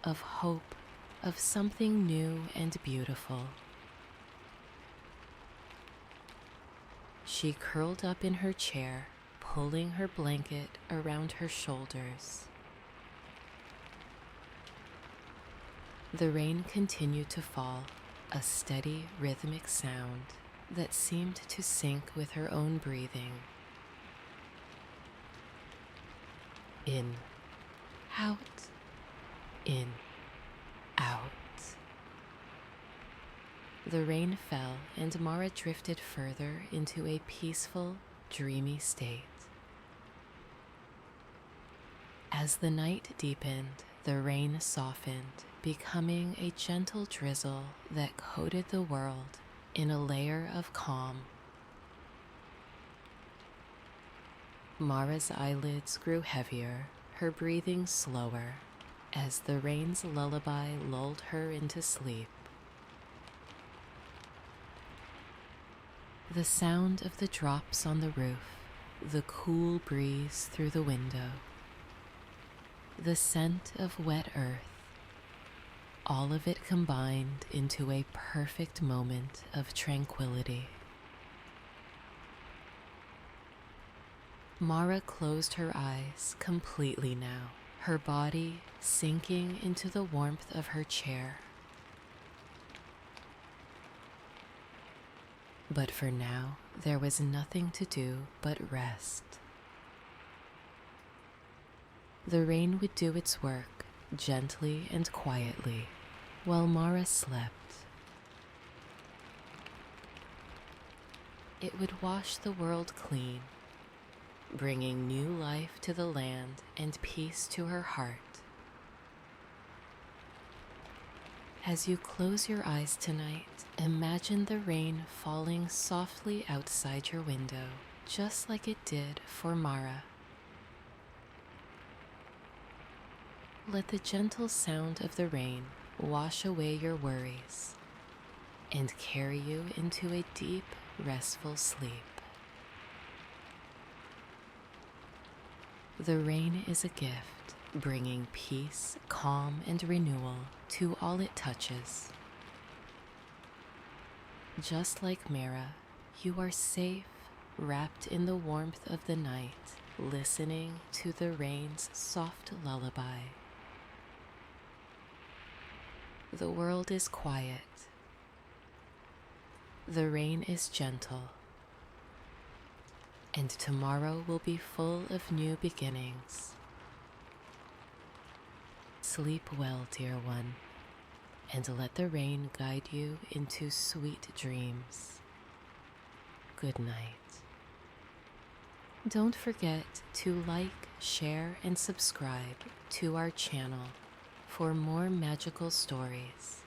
of hope, of something new and beautiful. She curled up in her chair, pulling her blanket around her shoulders. The rain continued to fall, a steady, rhythmic sound that seemed to sync with her own breathing. In, out, in, out. The rain fell and Mara drifted further into a peaceful, dreamy state. As the night deepened, the rain softened, becoming a gentle drizzle that coated the world in a layer of calm. Mara's eyelids grew heavier, her breathing slower, as the rain's lullaby lulled her into sleep. The sound of the drops on the roof, the cool breeze through the window, the scent of wet earth, all of it combined into a perfect moment of tranquility. Mara closed her eyes completely now, her body sinking into the warmth of her chair. But for now, there was nothing to do but rest. The rain would do its work, gently and quietly, while Mara slept. It would wash the world clean, bringing new life to the land and peace to her heart. As you close your eyes tonight, imagine the rain falling softly outside your window, just like it did for Mara. Let the gentle sound of the rain wash away your worries and carry you into a deep, restful sleep. The rain is a gift, bringing peace, calm, and renewal to all it touches. Just like Mara, you are safe, wrapped in the warmth of the night, listening to the rain's soft lullaby. The world is quiet, the rain is gentle, and tomorrow will be full of new beginnings. Sleep well, dear one, and let the rain guide you into sweet dreams. Good night. Don't forget to like, share, and subscribe to our channel for more magical stories.